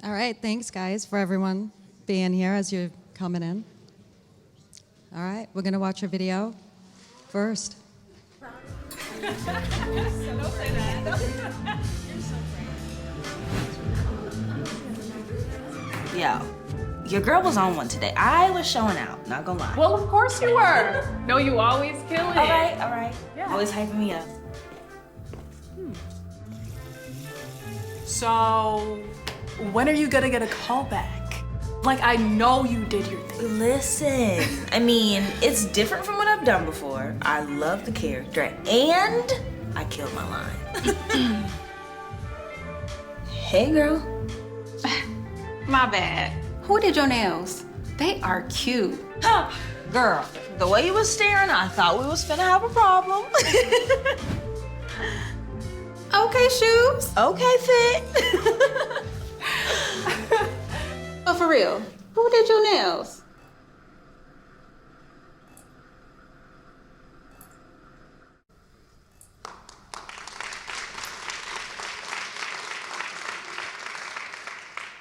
All right, thanks guys for everyone being here as you're coming in. All right, we're gonna watch a video first. Yo, your girl was on one today. I was showing out, not gonna lie. Well, of course you were. No, you always kill it. All right. Yeah. Always hyping me up. So, when are you gonna get a call back? Like, I know you did your thing. Listen, I mean, it's different from what I've done before. I love the character, and I killed my line. Hey, girl. My bad. Who did your nails? They are cute. Huh. Girl, the way you was staring, I thought we was finna have a problem. Okay, shoes. Okay, fit. But for real, who did your nails?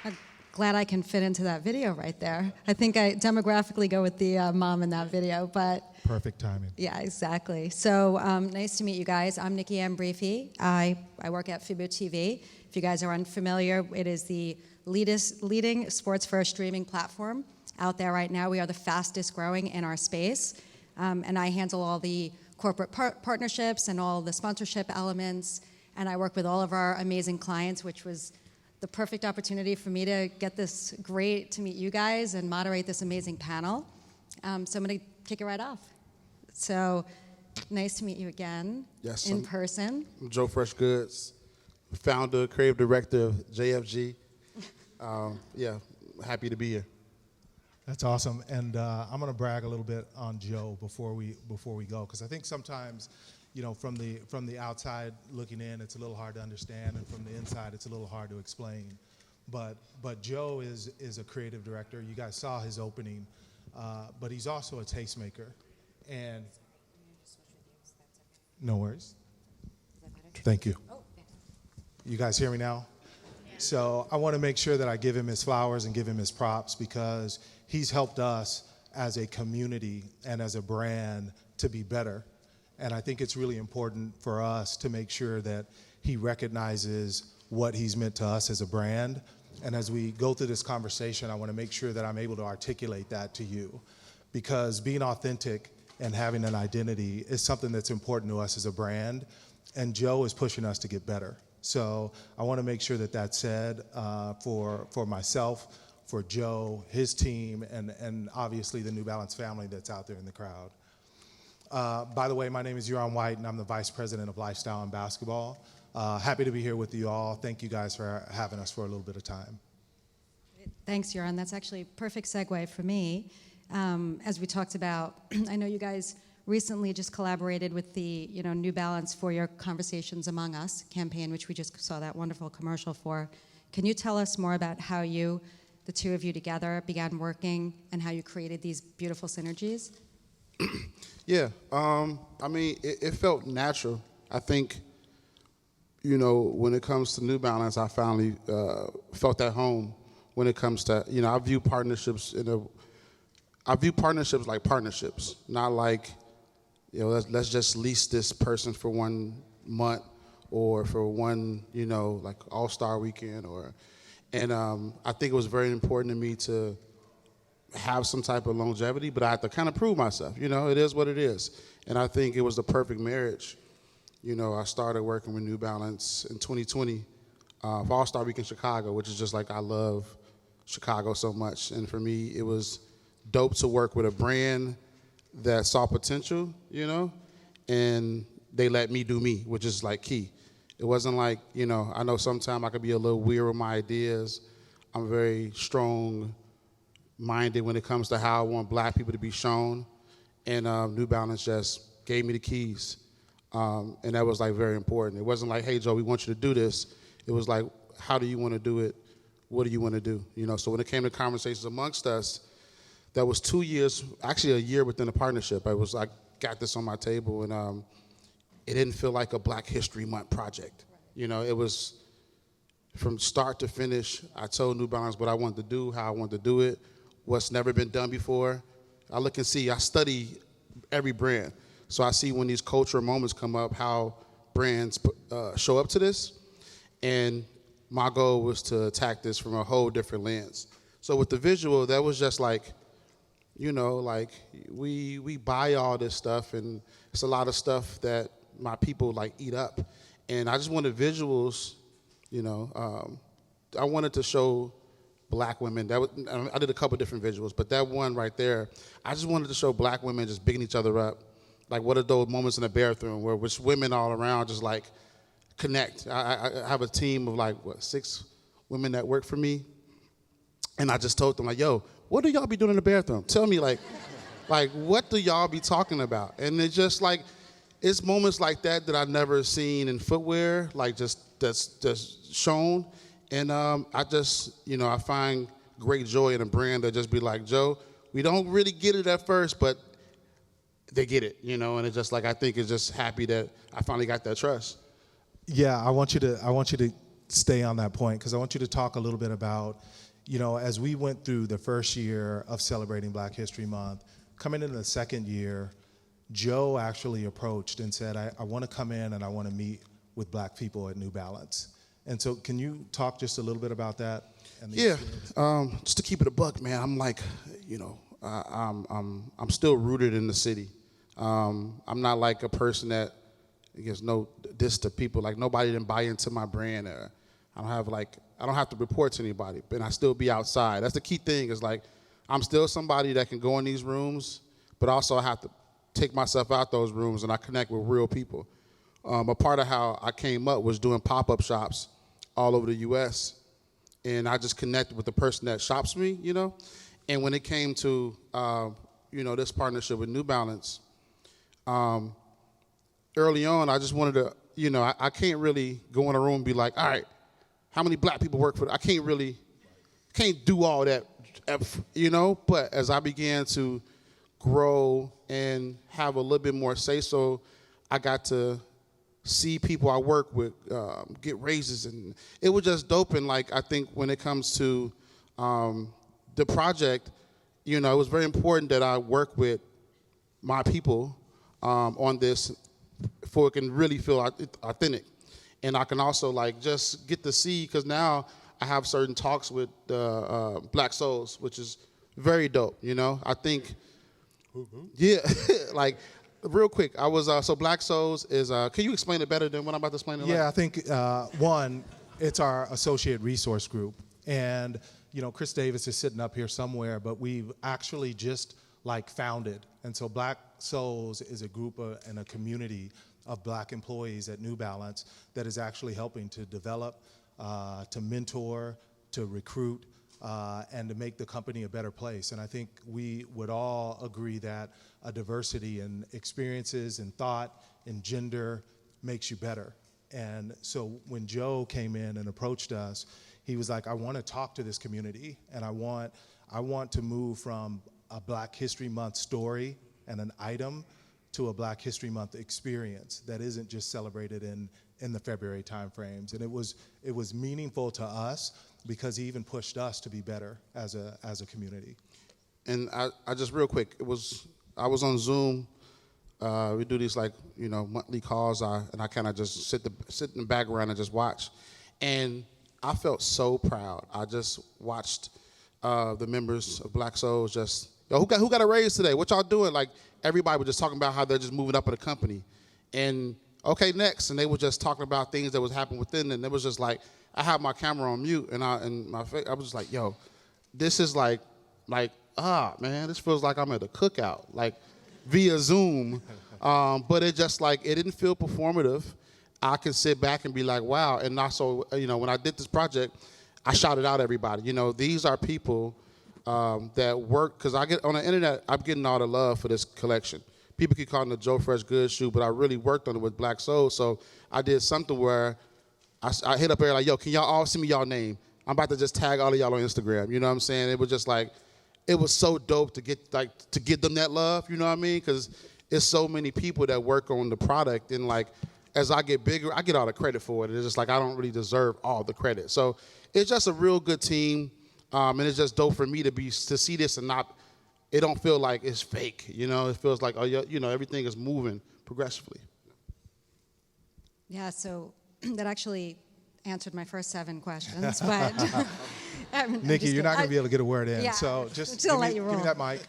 I'm glad I can fit into that video right there. I think I demographically go with the mom in that video, but Perfect timing. yeah, exactly. So nice to meet you guys. I'm Nikki Ambrifi. I work at FuboTV. If you guys are unfamiliar, it is the leading sports-first streaming platform out there right now. We are the fastest growing in our space, and I handle all the corporate partnerships and all the sponsorship elements, and I work with all of our amazing clients, which was the perfect opportunity for me to get this great to meet you guys and moderate this amazing panel. So I'm going to kick it right off. So nice to meet you again in person. I'm Joe Freshgoods, founder, creative director of JFG. Yeah, happy to be here. That's awesome, and I'm going to brag a little bit on Joe before we go, because I think sometimes, you know, from the outside looking in, it's a little hard to understand, and from the inside, it's a little hard to explain. But Joe is a creative director. You guys saw his opening, but he's also a tastemaker, and no worries. Thank you. You guys hear me now? So I want to make sure that I give him his flowers and give him his props, because he's helped us as a community and as a brand to be better. And I think it's really important for us to make sure that he recognizes what he's meant to us as a brand. And as we go through this conversation, I want to make sure that I'm able to articulate that to you, because being authentic and having an identity is something that's important to us as a brand. And Joe is pushing us to get better. So I want to make sure that that's said for myself, for Joe, his team, and obviously the New Balance family that's out there in the crowd. By the way, my name is Yuron White, and I'm the Vice President of Lifestyle and Basketball. Happy to be here with you all. Thank you guys for having us for a little bit of time. Thanks, Yuron. That's actually a perfect segue for me. As we talked about, I know you guys recently just collaborated with the New Balance for Your Conversations Among Us campaign, which we just saw that wonderful commercial for. Can you tell us more about how the two of you together, began working and how you created these beautiful synergies? Yeah, I mean, it felt natural. I think, when it comes to New Balance, I finally felt at home when it comes to, I view partnerships like partnerships, not like, let's just lease this person for 1 month or for one, like All-Star weekend and I think it was very important to me to have some type of longevity, but I had to kind of prove myself. It is what it is. And I think it was the perfect marriage. I started working with New Balance in 2020 for All-Star Week in Chicago, which is just like, I love Chicago so much. And for me, it was dope to work with a brand that saw potential, and they let me do me, which is like key. It wasn't like, I know sometimes I could be a little weird with my ideas. I'm very strong-minded when it comes to how I want black people to be shown. And New Balance just gave me the keys. And that was like very important. It wasn't like, hey, Joe, we want you to do this. It was like, how do you want to do it? What do you want to do? So when it came to conversations amongst us, that was 2 years, actually a year within the partnership. I got this on my table, and it didn't feel like a Black History Month project. It from start to finish, I told New Balance what I wanted to do, how I wanted to do it, what's never been done before. I look and see, I study every brand. So I see when these cultural moments come up, how brands show up to this. And my goal was to attack this from a whole different lens. So with the visual, that was just like, you know, like we buy all this stuff, and it's a lot of stuff that my people like eat up. And I just wanted visuals, you know, I wanted to show black women. I did a couple different visuals, but that one right there, I just wanted to show black women just bigging each other up. Like, what are those moments in the bathroom where which women all around just like connect. I have a team of like, 6 women that work for me. And I just told them, like, yo, what do y'all be doing in the bathroom? Tell me, like what do y'all be talking about? And it's just like, it's moments like that I've never seen in footwear, like that's just shown. And I just, you know, I find great joy in a brand that just be like, Joe, we don't really get it at first, but they get it, you know. And it's just like, I think it's just happy that I finally got that trust. Yeah, I want you to stay on that point, because I want you to talk a little bit about, you know, as we went through the first year of celebrating Black History Month, coming into the second year, Joe actually approached and said, I want to come in and I want to meet with black people at New Balance. And so can you talk just a little bit about that? And the just to keep it a buck, man, I'm like, you know, I'm still rooted in the city. I'm not like a person that gives no diss to people. Like, nobody didn't buy into my brand. I don't have to report to anybody, but I still be outside. That's the key thing, is like, I'm still somebody that can go in these rooms, but also I have to take myself out those rooms and I connect with real people. A part of how I came up was doing pop-up shops all over the U.S., and I just connected with the person that shops me, you know? And when it came to, you know, this partnership with New Balance, early on, I just wanted to, you know, I can't really go in a room and be like, all right, how many black people work for it? I can't do all that, you know? But as I began to grow and have a little bit more say-so, I got to see people I work with get raises, and it was just dope. And like, I think when it comes to the project, you know, it was very important that I work with my people on this, for it can really feel authentic. And I can also like just get to see, because now I have certain talks with Black Souls, which is very dope, you know? I think, yeah, like, real quick, I was, so Black Souls is, can you explain it better than what I'm about to explain it? Yeah, I think, one, it's our associate resource group. And, you know, Chris Davis is sitting up here somewhere, but we've actually just, like, founded. And so Black Souls is a group and a community of black employees at New Balance that is actually helping to develop, to mentor, to recruit, and to make the company a better place. And I think we would all agree that a diversity in experiences and thought and gender makes you better. And so when Joe came in and approached us, he was like, I want to talk to this community, and I want to move from a Black History Month story and an item to a Black History Month experience that isn't just celebrated in the February timeframes. And it was meaningful to us, because he even pushed us to be better as a community. And I just, real quick, I was on Zoom. We do these, like, you know, monthly calls, and I kind of just sit in the background and just watch. And I felt so proud. I just watched the members of Black Souls just, yo, who got a raise today? What y'all doing? Like, everybody was just talking about how they're just moving up in the company. And okay, next. And they were just talking about things that was happening within, and it was just like, I had my camera on mute, and I was just like, yo, this is like, man, this feels like I'm at a cookout, like via Zoom. But it just like, it didn't feel performative. I could sit back and be like, wow. And also, you know, when I did this project, I shouted out everybody. You know, these are people that work, because I get on the internet, I'm getting all the love for this collection. People keep calling it the Joe Freshgoods shoe, but I really worked on it with Black Soul. So I did something where I hit up there like, yo, can y'all all send me y'all name? I'm about to just tag all of y'all on Instagram. You know what I'm saying? It was just like, it was so dope to give them that love. You know what I mean? Because it's so many people that work on the product, and like, as I get bigger, I get all the credit for it. It's just like I don't really deserve all the credit. So it's just a real good team, and it's just dope for me to see this and not. It don't feel like it's fake. It feels like everything is moving progressively. Yeah, so that actually answered my first 7 questions, but Nikki, you're not going to be able to get a word in, Yeah, so just I'm just gonna let you give me roll. that mic.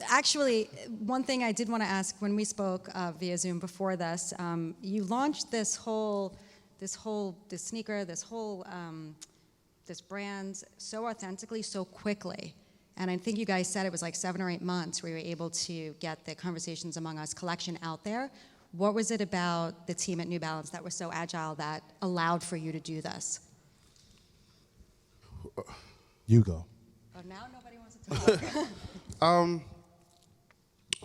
Actually, one thing I did want to ask when we spoke via Zoom before this, you launched this sneaker, this brand so authentically, so quickly. And I think you guys said it was like 7 or 8 months where you were able to get the Conversations Among Us collection out there. What was it about the team at New Balance that was so agile that allowed for you to do this? You go. Oh, now nobody wants to talk.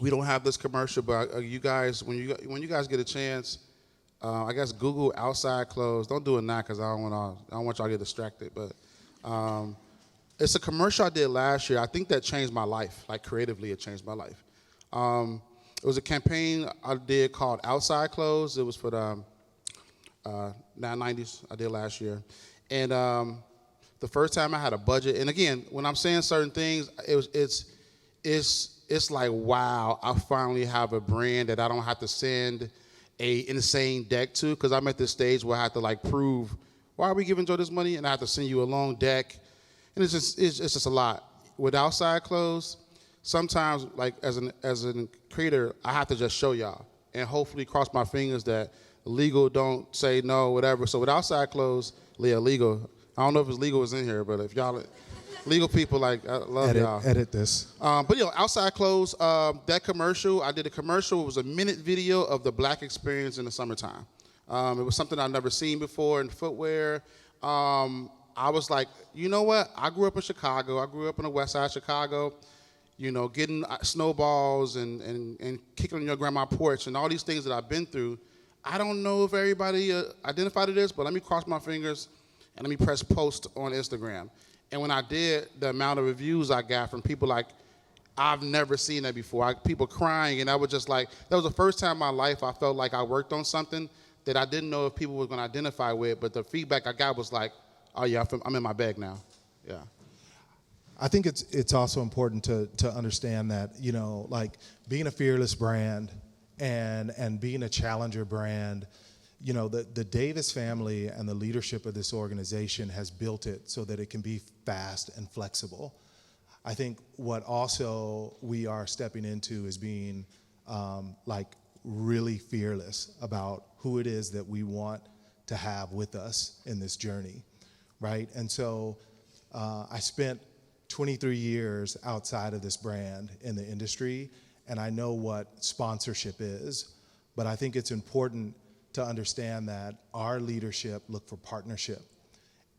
We don't have this commercial, but you guys, when you guys get a chance, I guess Google outside clothes. Don't do it now because I don't want y'all to get distracted. But it's a commercial I did last year. I think that changed my life. Like creatively, it changed my life. It was a campaign I did called Outside Clothes. It was for the 90s. I did last year, and the first time I had a budget. And again, when I'm saying certain things, it's like, wow, I finally have a brand that I don't have to send a insane deck to, because I'm at this stage where I have to like prove, why are we giving Joe this money? And I have to send you a long deck, and it's just a lot. With Outside Clothes, sometimes like as a creator, I have to just show y'all and hopefully cross my fingers that legal don't say no, whatever. So with Outside Clothes, legal. I don't know if it's legal is in here, but if y'all legal people, like, I love y'all. Edit this. But Outside Clothes, that commercial, I did a commercial. It was a minute video of the Black experience in the summertime. It was something I'd never seen before in footwear. I was like, you know what? I grew up in Chicago. I grew up in the west side of Chicago, getting snowballs and kicking on your grandma's porch and all these things that I've been through. I don't know if everybody identified it as, but let me cross my fingers and let me press post on Instagram. And when I did, the amount of reviews I got from people like, I've never seen that before. People crying, and I was just like, that was the first time in my life I felt like I worked on something that I didn't know if people were going to identify with, but the feedback I got was like, oh yeah, I'm in my bag now. Yeah. I think it's also important to understand that, like being a fearless brand and being a challenger brand, the Davis family and the leadership of this organization has built it so that it can be fast and flexible. I think what also we are stepping into is being really fearless about who it is that we want to have with us in this journey, right? And so I spent 23 years outside of this brand in the industry, and I know what sponsorship is, but I think it's important to understand that our leadership look for partnership.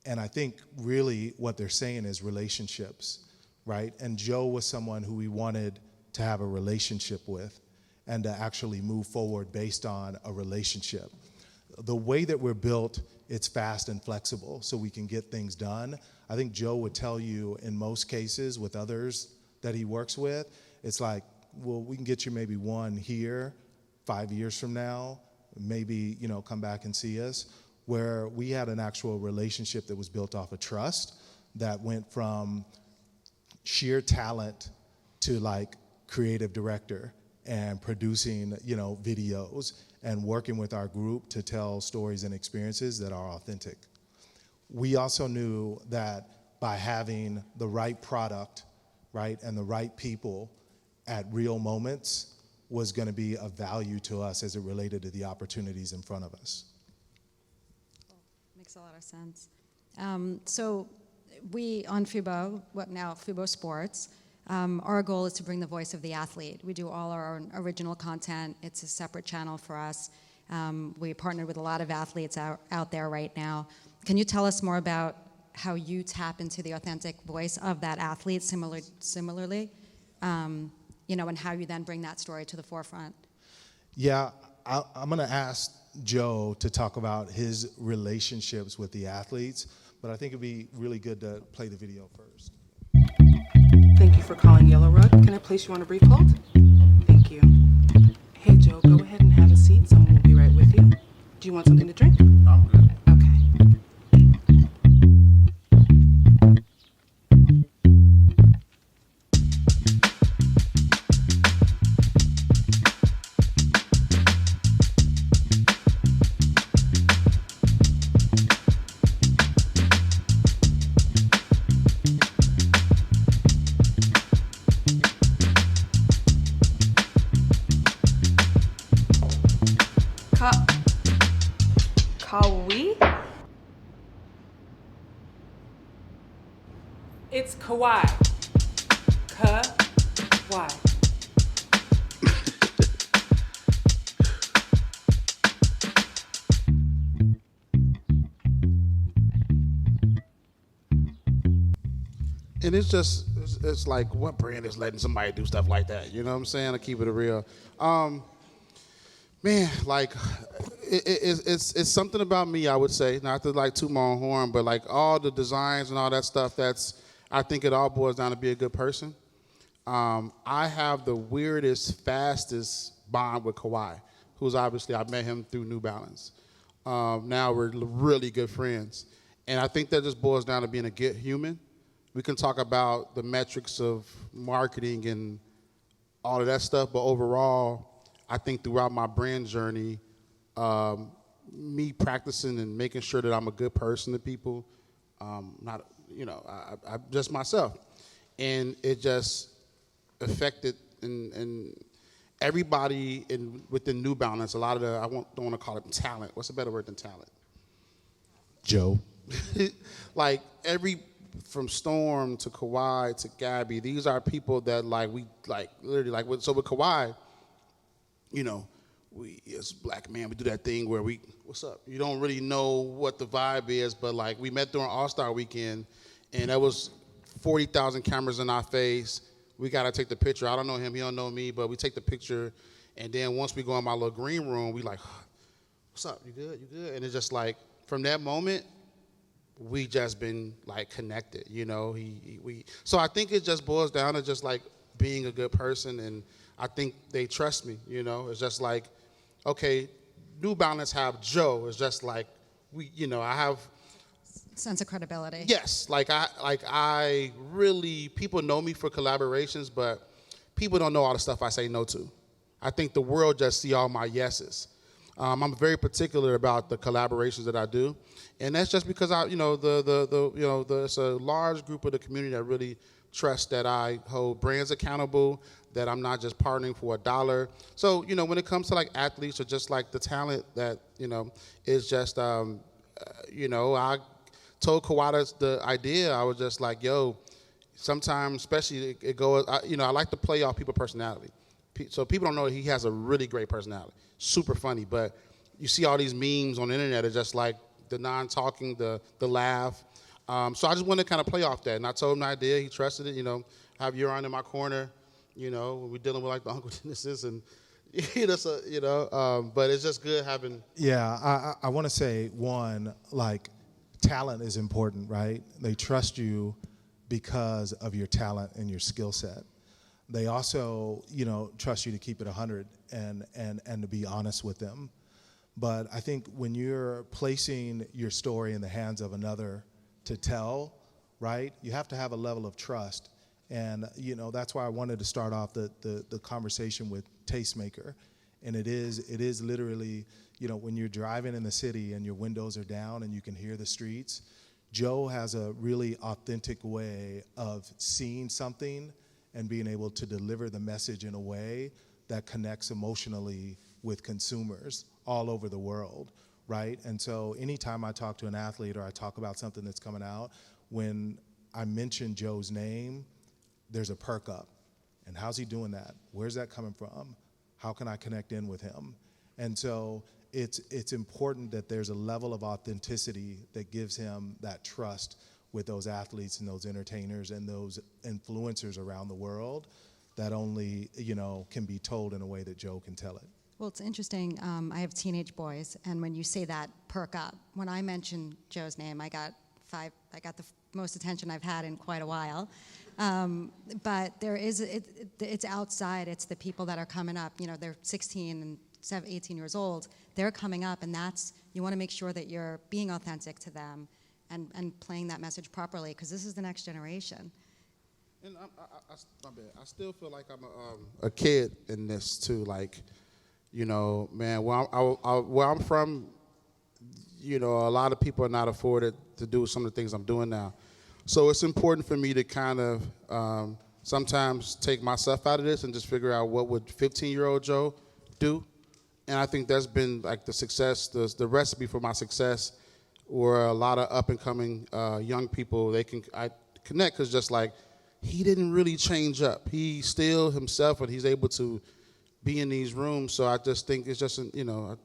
And I think really what they're saying is relationships, right? And Joe was someone who we wanted to have a relationship with and to actually move forward based on a relationship. The way that we're built, it's fast and flexible so we can get things done. I think Joe would tell you in most cases with others that he works with, it's like, well, we can get you maybe one here 5 years from now, maybe, come back and see us, where we had an actual relationship that was built off of trust that went from sheer talent to like creative director and producing, videos and working with our group to tell stories and experiences that are authentic. We also knew that by having the right product, right, and the right people at real moments was going to be of value to us as it related to the opportunities in front of us. Cool. Makes a lot of sense. So we on Fubo, Fubo Sports, our goal is to bring the voice of the athlete. We do all our own original content. It's a separate channel for us. We partnered with a lot of athletes out there right now. Can you tell us more about how you tap into the authentic voice of that athlete similarly? And how you then bring that story to the forefront. Yeah, I'm going to ask Joe to talk about his relationships with the athletes, but I think it'd be really good to play the video first. Thank you for calling Yellow Rug. Can I place you on a brief hold? Thank you. Hey, Joe, go ahead and have a seat. Someone will be right with you. Do you want something to drink? I'm good. Okay. Kawi? It's Kawhi. Kawhi. And it's just, it's like, what brand is letting somebody do stuff like that? You know what I'm saying? I keep it real. Man, like, it's something about me, I would say, not to like toot my own horn, but like all the designs and all that stuff, I think it all boils down to be a good person. I have the weirdest, fastest bond with Kawhi, who's obviously, I met him through New Balance. Now we're really good friends. And I think that just boils down to being a good human. We can talk about the metrics of marketing and all of that stuff, but overall, I think throughout my brand journey, me practicing and making sure that I'm a good person to people, not, I'm just myself. And it just affected and everybody within New Balance, a lot of don't want to call it talent. What's a better word than talent? Joe. Like from Storm to Kawhi to Gabby, these are people that we literally so with Kawhi, we as black men, we do that thing where what's up? You don't really know what the vibe is, but we met during All-Star Weekend, and that was 40,000 cameras in our face. We got to take the picture. I don't know him, he don't know me, but we take the picture, and then once we go in my little green room, we what's up? You good? You good? And it's just from that moment, we just been connected, So I think it just boils down to just being a good person, and I think they trust me, It's just okay, New Balance have Joe. It's just I have Sense of credibility. yes, I really, people know me for collaborations, but people don't know all the stuff I say no to. I think the world just see all my yeses. I'm very particular about the collaborations that I do, and that's just because it's a large group of the community that really trust that I hold brands accountable, that I'm not just partnering for $1. So when it comes to athletes or just the talent that is just I told Kawhi the idea. I was just yo, sometimes especially it goes. I like to play off people's personality. So people don't know he has a really great personality, super funny. But you see all these memes on the internet, it's just the non-talking, the laugh. So I just wanted to kind of play off that, and I told him the idea. He trusted it. Have Yuron in my corner. When we're dealing with the Uncle Dennis's and but it's just good having. Yeah, I want to say one, talent is important, right? They trust you because of your talent and your skill set. They also, trust you to keep it 100 and to be honest with them. But I think when you're placing your story in the hands of another to tell, right, you have to have a level of trust. And, that's why I wanted to start off the conversation with Tastemaker. And it is literally, when you're driving in the city and your windows are down and you can hear the streets, Joe has a really authentic way of seeing something and being able to deliver the message in a way that connects emotionally with consumers all over the world, right? And so anytime I talk to an athlete or I talk about something that's coming out, when I mention Joe's name, there's a perk up. And how's he doing that? Where's that coming from? How can I connect in with him? And so it's important that there's a level of authenticity that gives him that trust with those athletes and those entertainers and those influencers around the world that only, can be told in a way that Joe can tell it. Well, it's interesting. I have teenage boys, and when you say that, perk up. When I mentioned Joe's name, I got the most attention I've had in quite a while. But it's outside. It's the people that are coming up. They're 16 and 18 years old, they're coming up, and you want to make sure that you're being authentic to them and playing that message properly, because this is the next generation. And my bad. I still feel like I'm a kid in this too. Like, you know, man, where I'm from, you know, a lot of people are not afforded to do some of the things I'm doing now. So it's important for me to kind of sometimes take myself out of this and just figure out what would 15-year-old Joe do. And I think that's been like the success, the recipe for my success, where a lot of up-and-coming young people, I connect, because just like, he didn't really change up. He's still himself, and he's able to be in these rooms. So I just think it's just, you know,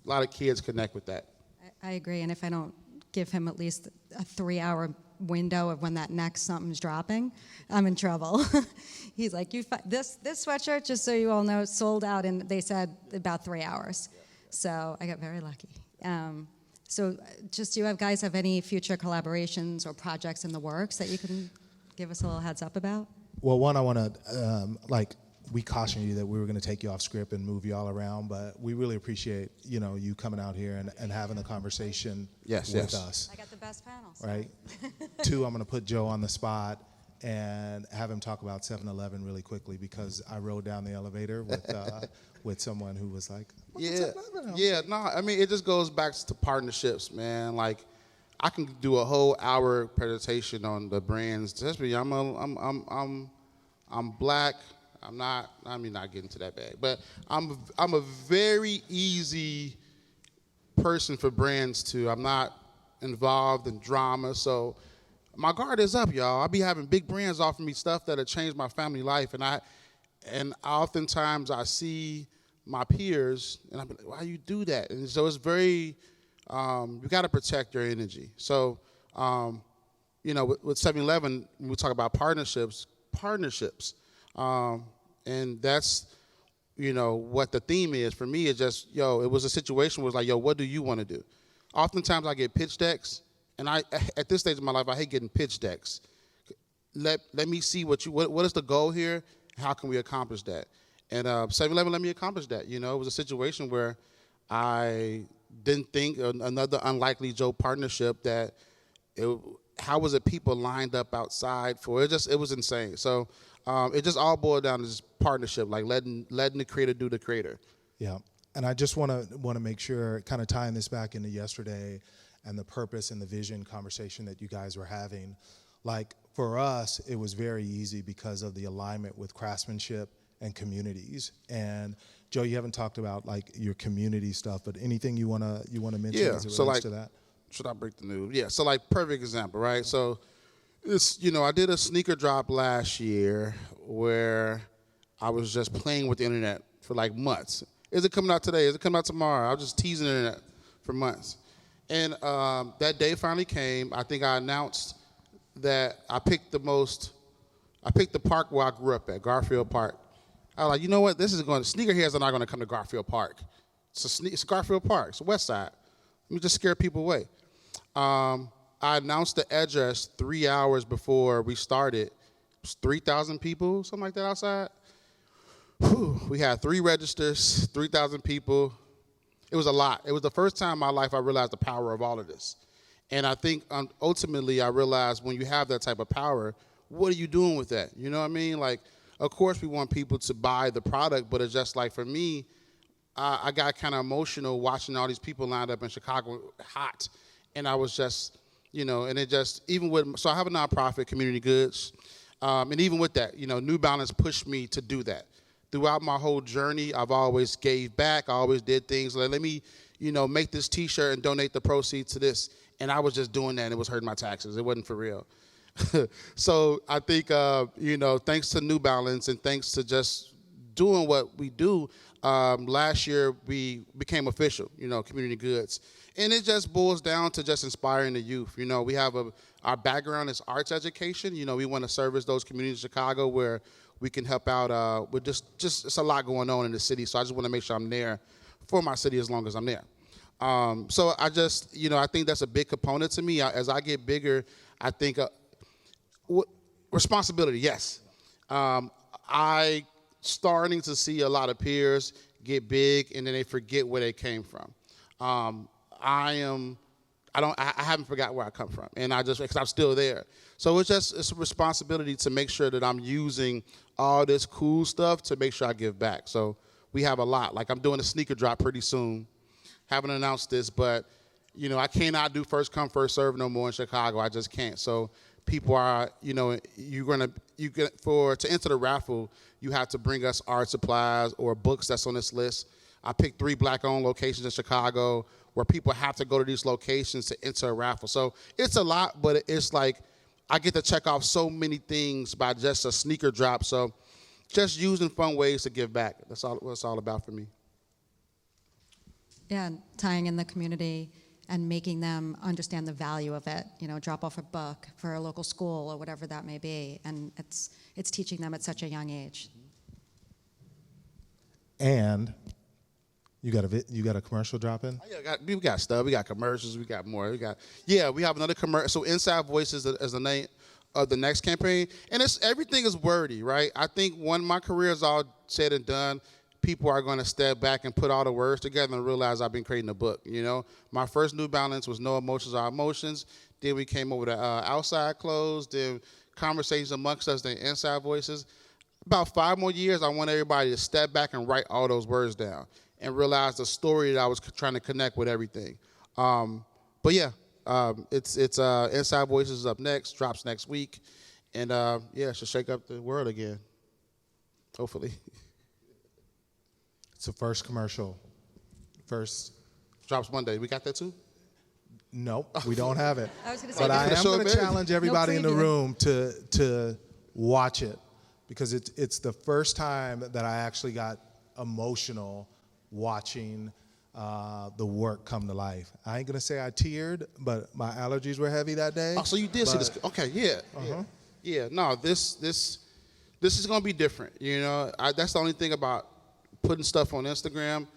a lot of kids connect with that. I agree, and if I don't give him at least a 3-hour window of when that next something's dropping, I'm in trouble. He's like, this sweatshirt, just so you all know, sold out, and they said about 3 hours. So I got very lucky. So just, do you guys have any future collaborations or projects in the works that you can give us a little heads up about? Well, one, I want to, we cautioned you that we were going to take you off script and move you all around, but we really appreciate, you know, you coming out here and having a conversation with us. I got the best panels. Right? 2, I'm going to put Joe on the spot and have him talk about 7-Eleven really quickly, because I rode down the elevator with someone who was like, I mean, it just goes back to partnerships, man. Like, I can do a whole hour presentation on the brands. Especially, I'm black. Not getting to that bad, but I'm a very easy person for brands to. I'm not involved in drama, so my guard is up, y'all. I be having big brands offer me stuff that'll change my family life, and oftentimes I see my peers, and I'm like, why you do that? And so it's very, you got to protect your energy. So, you know, with 7-Eleven, when we talk about partnerships, and that's, you know, what the theme is. For me, it's just, it was a situation where it's like, what do you want to do? Oftentimes I get pitch decks, and at this stage of my life, I hate getting pitch decks. Let me see what is the goal here? How can we accomplish that? And 7-Eleven let me accomplish that. You know, it was a situation where I didn't think another Unlikely Joe partnership how was it people lined up outside for it? It was insane. So it just all boiled down to this partnership, like letting the creator do the creator. Yeah, and I just want to make sure, kind of tying this back into yesterday and the purpose and the vision conversation that you guys were having. Like, for us, it was very easy because of the alignment with craftsmanship and communities. And Joe, you haven't talked about like your community stuff, but anything you wanna mention as it relates to that? Should I break the news? Yeah. So, like, perfect example, right? So, it's, you know, I did a sneaker drop last year where I was just playing with the internet for like months. Is it coming out today? Is it coming out tomorrow? I was just teasing the internet for months. And that day finally came. I think I announced that I picked the park where I grew up at, Garfield Park. I was like, you know what? Sneakerheads are not going to come to Garfield Park. It's Garfield Park. It's the West Side. Let me just scare people away. I announced the address 3 hours before we started. It was 3,000 people, something like that outside. Whew. We had 3 registers, 3,000 people. It was a lot. It was the first time in my life I realized the power of all of this. And I think ultimately I realized when you have that type of power, what are you doing with that? You know what I mean? Like, of course we want people to buy the product, but it's just like, for me, I got kind of emotional watching all these people lined up in Chicago hot. And I was just, you know, and it just, so I have a nonprofit, Community Goods. And even with that, you know, New Balance pushed me to do that. Throughout my whole journey, I've always gave back. I always did things like, let me, you know, make this T-shirt and donate the proceeds to this. And I was just doing that, and it was hurting my taxes. It wasn't for real. So I think, you know, thanks to New Balance and thanks to just doing what we do, last year we became official, you know, Community Goods. And it just boils down to just inspiring the youth. You know, we have our background is arts education. You know, we want to service those communities in Chicago where we can help out with just it's a lot going on in the city. So I just want to make sure I'm there for my city as long as I'm there. So I just, you know, I think that's a big component to me. As I get bigger, I think responsibility, yes. I starting to see a lot of peers get big, and then they forget where they came from. I haven't forgot where I come from, and because I'm still there. So it's a responsibility to make sure that I'm using all this cool stuff to make sure I give back. So we have a lot. Like I'm doing a sneaker drop pretty soon. Haven't announced this, but I cannot do first come first serve no more in Chicago. I just can't. So people are, to enter the raffle, you have to bring us art supplies or books that's on this list. I picked 3 Black-owned locations in Chicago where people have to go to these locations to enter a raffle. So it's a lot, but it's like I get to check off so many things by just a sneaker drop. So just using fun ways to give back. That's all what it's all about for me. Yeah, and tying in the community and making them understand the value of it. Drop off a book for a local school or whatever that may be, and it's teaching them at such a young age. And you got a commercial drop in? Yeah, we got stuff. We got commercials. We got more. We have another commercial. So Inside Voices is the name of the next campaign, and everything is wordy, right? I think when my career is all said and done, people are going to step back and put all the words together and realize I've been creating a book. My first New Balance was No Emotions Are Emotions. Then we came over to Outside Clothes. Then Conversations Amongst Us. Then Inside Voices. About 5 more years, I want everybody to step back and write all those words down and realize the story that I was trying to connect with everything. It's Inside Voices is up next, drops next week, and it should shake up the world again, hopefully. It's the first commercial. Drops Monday. We got that too? Nope, we don't have it. I was going to say, But I am going to Sure, challenge everybody in the preview. room to watch it, because it's the first time that I actually got emotional watching the work come to life. I ain't going to say I teared, but my allergies were heavy that day. Oh, so you did see this? Okay, yeah. Uh-huh. Yeah, no, this is going to be different. That's the only thing about putting stuff on Instagram.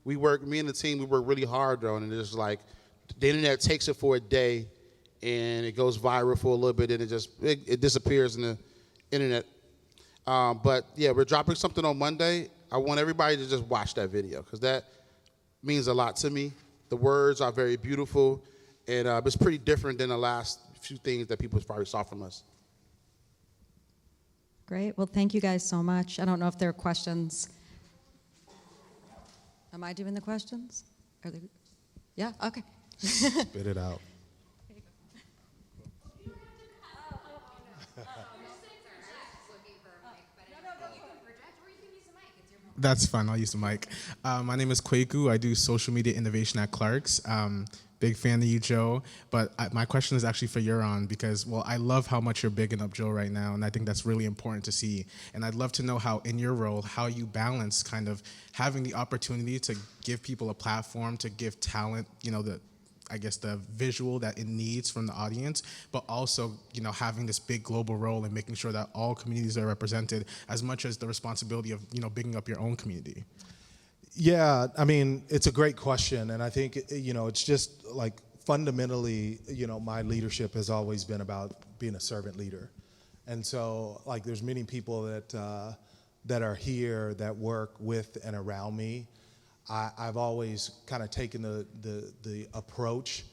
Me and the team, we work really hard on it. It's like the internet takes it for a day and it goes viral for a little bit and it disappears in the internet. But yeah, we're dropping something on Monday. I want everybody to just watch that video because that means a lot to me. The words are very beautiful, and it's pretty different than the last few things that people probably saw from us. Great. Well, thank you guys so much. I don't know if there are questions. Am I doing the questions? Yeah? Okay. Spit it out. That's fine. I'll use the mic. My name is Kwaku. I do social media innovation at Clark's. Big fan of you, Joe. But my question is actually for Yuron because, I love how much you're bigging up Joe right now, and I think that's really important to see. And I'd love to know how, in your role, how you balance kind of having the opportunity to give people a platform, to give talent, the visual that it needs from the audience, but also, having this big global role and making sure that all communities are represented as much as the responsibility of, bigging up your own community. Yeah, I mean, it's a great question, and I think, it's just like fundamentally, my leadership has always been about being a servant leader. And so, there's many people that are here that work with and around me. I've always kind of taken the approach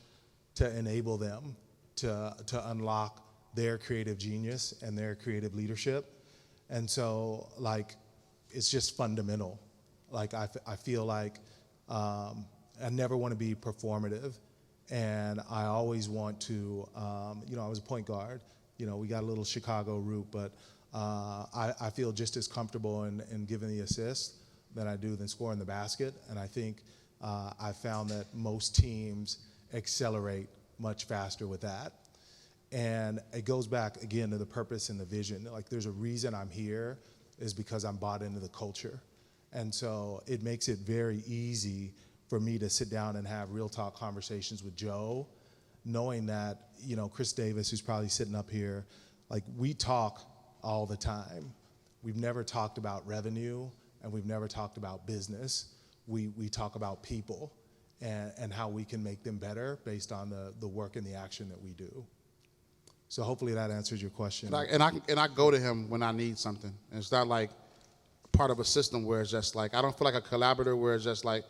to enable them to unlock their creative genius and their creative leadership. And so, it's just fundamental. I feel like I never want to be performative, and I always want to, I was a point guard. We got a little Chicago root, but I feel just as comfortable in giving the assist than I do than scoring the basket. And I think I found that most teams accelerate much faster with that. And it goes back, again, to the purpose and the vision. There's a reason I'm here is because I'm bought into the culture. And so it makes it very easy for me to sit down and have real talk conversations with Joe, knowing that, Chris Davis, who's probably sitting up here, we talk all the time. We've never talked about revenue, and we've never talked about business. We talk about people and how we can make them better based on the work and the action that we do. So hopefully that answers your question. And I go to him when I need something. And it's not like part of a system where it's just like, I don't feel like a collaborator where it's just like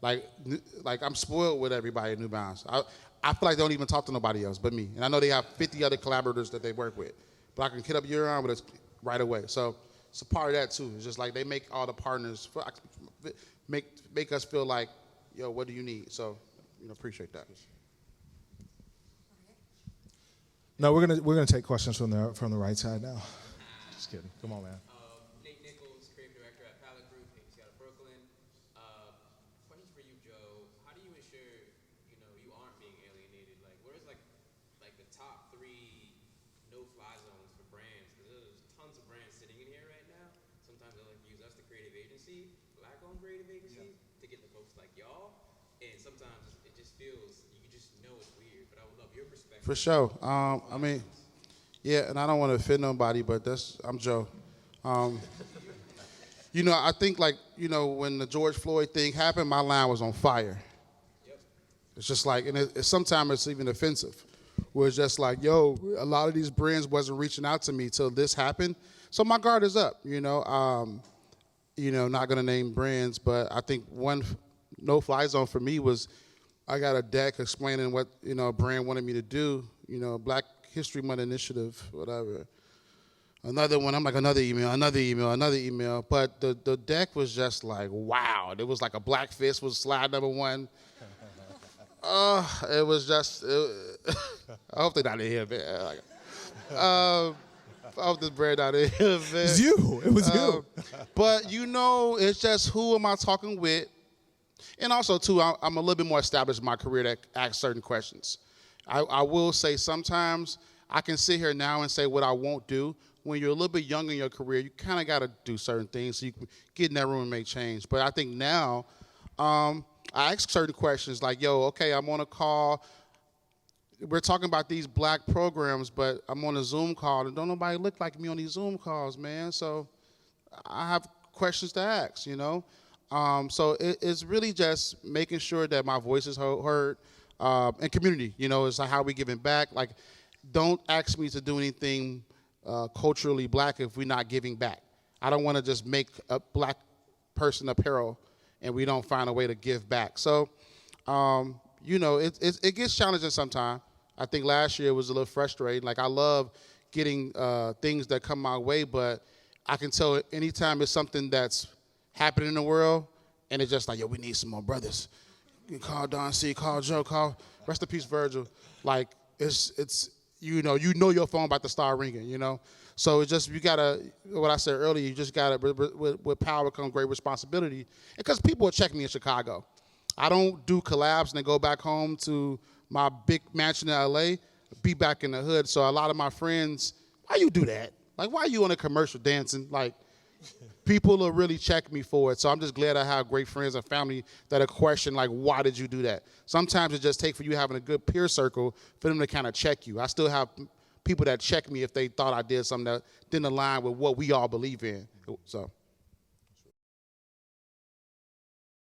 I'm spoiled with everybody at New Balance. I feel like they don't even talk to nobody else but me. And I know they have 50 other collaborators that they work with. But I can hit up Yuron with us right away. So it's a part of that too. It's just like they make all the partners, make us feel like, yo, what do you need? So, appreciate that. No, we're gonna take questions from the right side now. Just kidding. Come on, man. Nate Nichols, creative director at Palette Group in Seattle, Brooklyn. Question for you, Joe. How do you ensure you aren't being alienated? Like, what is like the top 3 no-fly zones for brands? Because there's tons of brands sitting in here right now. Sometimes they like to use us, the creative agency, black-owned creative agency, to get the folks like y'all. And sometimes it just feels you just know it's weird. But I would love your perspective. For sure. I mean, yeah, and I don't want to offend nobody, but I'm Joe. I think when the George Floyd thing happened, my line was on fire. Yep. It's just like, and sometimes it's even offensive, where it's just like, yo, a lot of these brands wasn't reaching out to me till this happened. So my guard is up, not going to name brands, but I think one no-fly zone for me was I got a deck explaining what, a brand wanted me to do, Black History Month initiative, whatever. Another one, I'm like, another email. But the deck was just like, wow. There was like a black fist was slide number 1. It was just, I hope they're not in here, man. I hope this brand not in here, man. It was you. It was you. But, it's just who am I talking with? And also, too, I'm a little bit more established in my career to ask certain questions. I will say sometimes I can sit here now and say what I won't do. When you're a little bit young in your career, you kind of got to do certain things so you can get in that room and make change. But I think now I ask certain questions like, yo, okay, I'm on a call. We're talking about these black programs, but I'm on a Zoom call, and don't nobody look like me on these Zoom calls, man. So I have questions to ask, So it's really just making sure that my voice is heard, and community, it's like how we giving back. Like, don't ask me to do anything culturally black if we're not giving back. I don't want to just make a black person apparel and we don't find a way to give back. So, it gets challenging sometimes. I think last year was a little frustrating. Like, I love getting things that come my way, but I can tell anytime it's something that's happening in the world, and it's just like, yo, we need some more brothers. You can call Don C, call Joe, rest in peace, Virgil. Like, it's you know your phone about to start ringing, So it's just, you gotta, what I said earlier, you just gotta, with power comes great responsibility. Because people will check me in Chicago. I don't do collabs and then go back home to my big mansion in LA, be back in the hood. So a lot of my friends, why you do that? Like, why you on a commercial dancing? Like, people will really check me for it. So I'm just glad I have great friends and family that are question, like, why did you do that? Sometimes it just takes for you having a good peer circle for them to kind of check you. I still have people that check me if they thought I did something that didn't align with what we all believe in. So